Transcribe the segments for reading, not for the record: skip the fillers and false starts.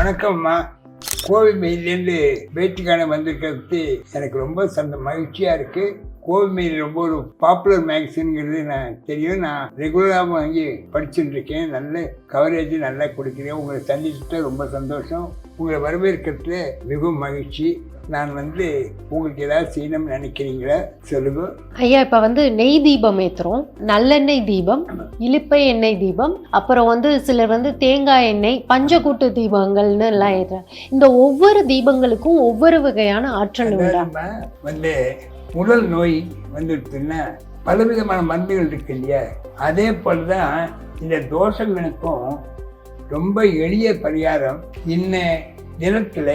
வணக்கம்மா. கோவில்மையிலேருந்து பேட்டிக்கான வந்திருக்கிறது எனக்கு ரொம்ப மகிழ்ச்சியாக இருக்குது. கோவில்மையில் ரொம்ப ஒரு பாப்புலர் மேகசின்ங்கிறது நான் தெரியும். நான் ரெகுலராக வாங்கி படிச்சுட்டு இருக்கேன். நல்ல கவரேஜ் நல்லா கொடுக்குறேன். உங்களை சந்திச்சுட்டு ரொம்ப சந்தோஷம். உங்களை வரவேற்கிறதுல மிகவும் மகிழ்ச்சி. நான் உங்களுக்கு ஏதாவது செய்யணும்னு நினைக்கிறீங்களா சொல்லுங்க ஐயா. இப்ப நெய் தீபம் ஏத்துறோம், நல்லெண்ணெய் தீபம், இலுப்பை எண்ணெய் தீபம், அப்புறம் சிலர் தேங்காய் எண்ணெய், பஞ்சக்கூட்டு தீபங்கள்னு எல்லாம் ஏற்றுறாங்க. இந்த ஒவ்வொரு தீபங்களுக்கும் ஒவ்வொரு வகையான ஆற்றல் உடல் நோய் வந்துடுச்சுன்னா பலவிதமான மருந்துகள் இருக்கு இல்லையா? அதே போலதான் இந்த தோஷங்களுக்கும் ரொம்ப எளிய பரிகாரம். இன்ன தினத்துல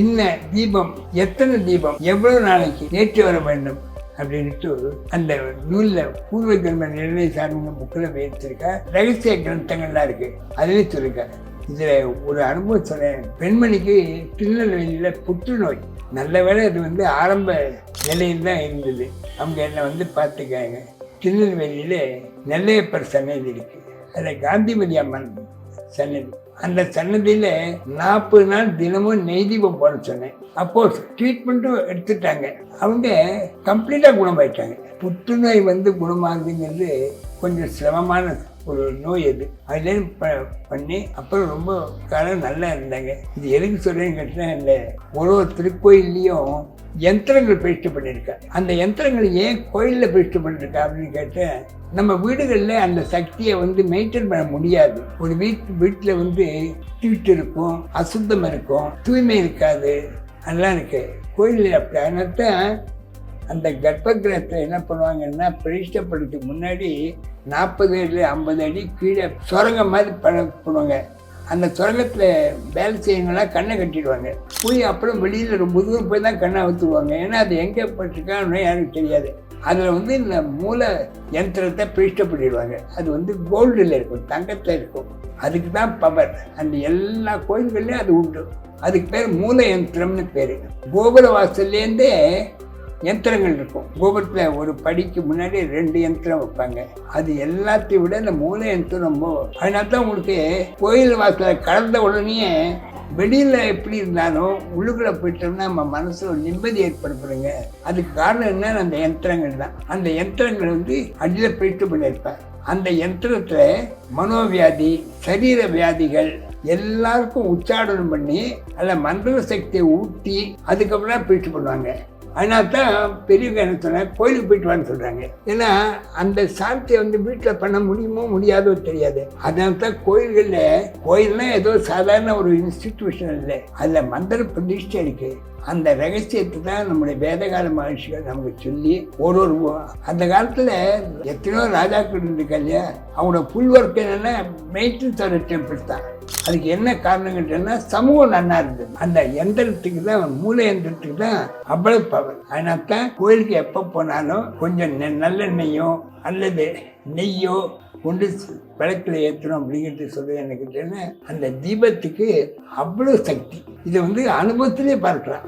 இன்ன தீபம், எத்தனை தீபம், எவ்வளவு நாளைக்கு ஏற்றி வர வேண்டும் அப்படின்ட்டு அந்த நூல்ல பூர்வ ஜென்ம நிர்ணய சார்ந்த புக்கில் வைத்திருக்க ரகசிய கிரந்தங்கள்லாம் இருக்கு. அதுவே சொல்லிருக்க. இதுல ஒரு அனுபவம் சொன்னேன். பெண்மணிக்கு திருநெல்வேலியில புற்றுநோய். நல்ல வேளை அது ஆரம்ப நிலையில் தான் இருந்தது. அவங்க என்னை பார்த்துக்காங்க. திருநெல்வேலியில நெல்லையப்பர் சன்னதி இருக்கு. அதில் காந்திமதி அம்மன் சன்னதி. அந்த சன்னதியில 40 நாள் தினமும் நெய் தீபம் போட சொன்னேன். அப்போ ட்ரீட்மெண்ட்டும் எடுத்துட்டாங்க. அவங்க கம்ப்ளீட்டா குணமாயிட்டாங்க. புற்றுநோய் குணமாகுதுங்கிறது கொஞ்சம் சிரமமான ஒரு நோய். அது பண்ணி அப்புறம் ரொம்ப காலம் நல்லா இருந்தாங்க. இது எதுக்கு சொல்றேன்னு கேட்டேன். இந்த ஒரு திருக்கோயில்லையும் யந்திரங்கள் பிரதிஷ்டை பண்ணியிருக்கேன். அந்த யந்திரங்கள் ஏன் கோயிலில் பிரதிஷ்டை பண்ணிருக்கா அப்படின்னு கேட்டேன். நம்ம வீடுகளில் அந்த சக்தியை மெயின்டைன் பண்ண முடியாது. ஒரு வீட்டில் தீட்டு இருக்கும், அசுத்தம் இருக்கும், தூய்மை இருக்காது, அதெல்லாம் இருக்கு. கோயிலில் அப்படி. அதனால்தான் அந்த கர்ப்ப கிரகத்தை என்ன பண்ணுவாங்கன்னா, பிரதிஷ்டை பண்ணுறதுக்கு முன்னாடி 40 அடி 50 அடி கீழே சுரங்கம் மாதிரி பண்ணுவாங்க. அந்த சுரங்கத்தில் வேலை செய்யணும்னா கண்ணை கட்டிடுவாங்க. போய் அப்புறம் வெளியில் ரொம்ப தூரம் போய் தான் கண்ணை அவுத்துருவாங்க. ஏன்னா அது எங்கே பட்டிருக்கான்னு யாருக்கு தெரியாது. அதில் இந்த மூல யந்திரத்தை பிரதிஷ்டை பண்ணிடுவாங்க. அது கோல்டில் இருக்கும், தங்கத்தில் இருக்கும். அதுக்கு தான் பவர். அந்த எல்லா கோயில்கள்லையும் அது உண்டு. அதுக்கு பேர் மூல யந்திரம்னு பேர். கோபுர வாசல்லேருந்தே யந்திரங்கள் இருக்கும். கோபுரத்தில் ஒரு படிக்கு முன்னாடி 2 யந்திரம் வைப்பாங்க. அது எல்லாத்தையும் விட இந்த மூல யந்திரம் ரொம்ப. அதனால தான் உங்களுக்கு கோயில் வாசலை கடந்த உடனே வெளியில் எப்படி இருந்தாலும் உள்ளுக்குள்ளே போயிட்டோம்னா நம்ம மனசில் ஒரு நிம்மதி ஏற்படுத்துறங்க. அதுக்கு காரணம் என்னன்னு அந்த யந்திரங்கள் தான். அந்த யந்திரங்கள் அடியில் போயிட்டு பண்ணியிருப்பேன். அந்த யந்திரத்தில் மனோவியாதி, சரீர வியாதிகள் எல்லாருக்கும் உச்சாடனம் பண்ணி அதில் மந்திர சக்தியை ஊட்டி அதுக்கப்புறம் போயிட்டு பண்ணுவாங்க. அதனால தான் பெரியவங்க என்ன சொன்னாங்க, கோயிலுக்கு போயிட்டு வான்னு சொல்கிறாங்க. ஏன்னா அந்த சாந்தியை வீட்டில் பண்ண முடியுமோ முடியாதோ தெரியாது. அதனால தான் கோயில்னால் ஏதோ சாதாரண ஒரு இன்ஸ்டிடியூஷன் இல்லை. அதில் மந்திர பிரதிஷ்டை இருக்குது. அந்த ரகசியத்தை தான் நம்முடைய வேதகால மகர்ஷிகள் நமக்கு சொல்லி ஒரு அந்த காலத்தில் எத்தனையோ ராஜாக்கள் இருந்திருக்கா இல்லையா? அவங்களோட புல்வொர்க் என்னென்னா மெயின்டெனன்ஸ் ஆஃப் டெம்பிள்ஸ் தான். அதுக்கு என்ன காரணம் கேட்டோம்னா சமூகம் நல்லா இருந்தது. அந்த யந்திரத்துக்கு தான், மூல யந்திரத்துக்கு தான் அவ்வளவு பவர். அதனால தான் கோயிலுக்கு எப்போ போனாலும் கொஞ்சம் நல்லெண்ணெய்யோ அல்லது நெய்யோ கொண்டு விளக்கில் ஏற்றணும் அப்படிங்கிறது சொல்றது. எனக்கு அந்த தீபத்துக்கு அவ்வளோ சக்தி. இதை அனுபவத்திலே பார்க்கலாம்.